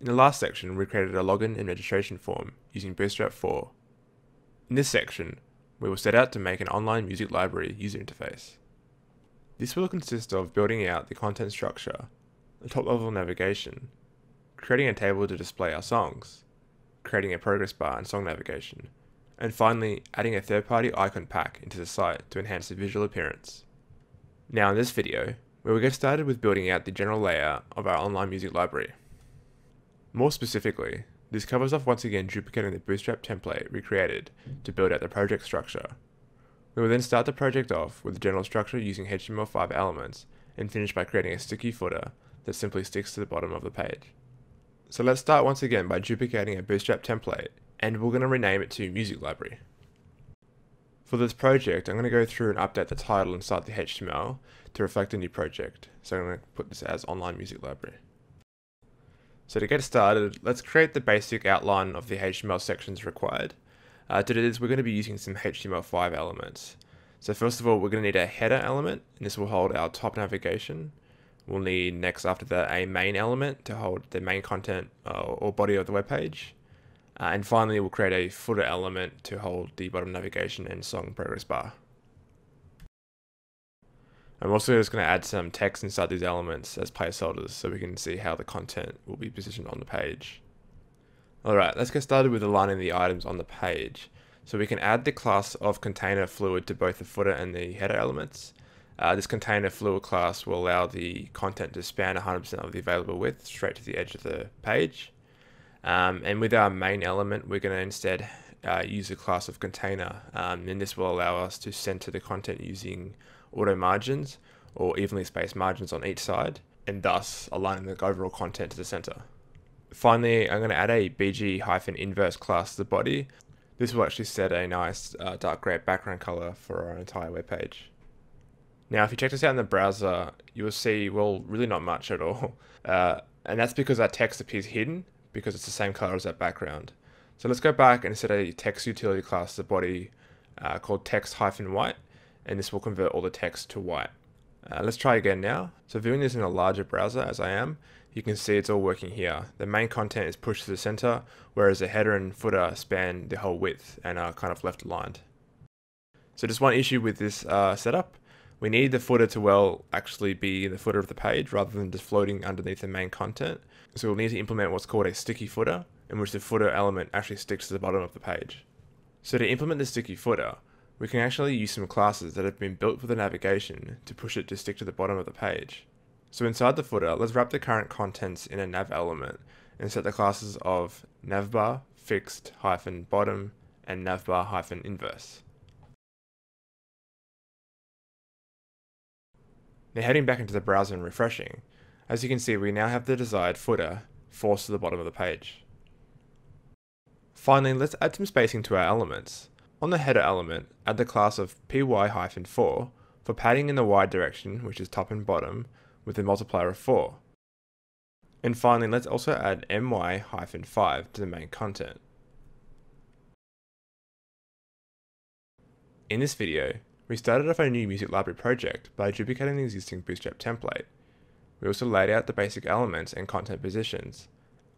In the last section, we created a login and registration form using Bootstrap 4. In this section, we will set out to make an online music library user interface. This will consist of building out the content structure, the top-level navigation, creating a table to display our songs, creating a progress bar and song navigation, and finally adding a third-party icon pack into the site to enhance the visual appearance. Now in this video, we will get started with building out the general layout of our online music library. More specifically, this covers off once again duplicating the Bootstrap template we created to build out the project structure. We will then start the project off with the general structure using HTML5 elements and finish by creating a sticky footer that simply sticks to the bottom of the page. So let's start once again by duplicating a Bootstrap template, and we're going to rename it to Music Library. For this project, I'm going to go through and update the title inside the HTML to reflect a new project. So I'm going to put this as Online Music Library. So to get started, let's create the basic outline of the HTML sections required. To do this, we're going to be using some HTML5 elements. So first of all, we're going to need a header element, and this will hold our top navigation. We'll need next after that a main element to hold the main content or body of the web page. And finally, we'll create a footer element to hold the bottom navigation and song progress bar. I'm also just going to add some text inside these elements as placeholders so we can see how the content will be positioned on the page. Alright, let's get started with aligning the items on the page. So we can add the class of container fluid to both the footer and the header elements. This container fluid class will allow the content to span 100% of the available width straight to the edge of the page. And with our main element, we're going to instead use the class of container, and this will allow us to center the content using auto margins or evenly spaced margins on each side, and thus aligning the overall content to the center. Finally, I'm going to add a BG-inverse class to the body. This will actually set a nice dark gray background color for our entire web page. Now, if you check this out in the browser, you will see, well, really not much at all. And that's because our text appears hidden because it's the same color as that background. So let's go back and set a text utility class to the body called text-white, and this will convert all the text to white. Let's try again now. So viewing this in a larger browser as I am, you can see it's all working here. The main content is pushed to the center, whereas the header and footer span the whole width and are kind of left aligned. So just one issue with this setup. We need the footer to actually be in the footer of the page rather than just floating underneath the main content. So we'll need to implement what's called a sticky footer, in which the footer element actually sticks to the bottom of the page. So to implement the sticky footer, we can actually use some classes that have been built for the navigation to push it to stick to the bottom of the page. So inside the footer, let's wrap the current contents in a nav element and set the classes of navbar, fixed, -bottom, and navbar -inverse. Now heading back into the browser and refreshing, as you can see we now have the desired footer forced to the bottom of the page. Finally, let's add some spacing to our elements. On the header element, add the class of py-4 for padding in the y direction, which is top and bottom, with a multiplier of 4. And finally, let's also add my-5 to the main content. In this video, we started off our new music library project by duplicating the existing Bootstrap template. We also laid out the basic elements and content positions,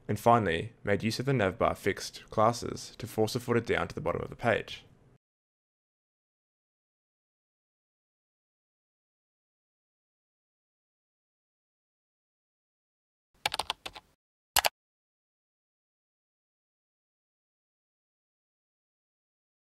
and finally made use of the navbar fixed classes to force the footer down to the bottom of the page.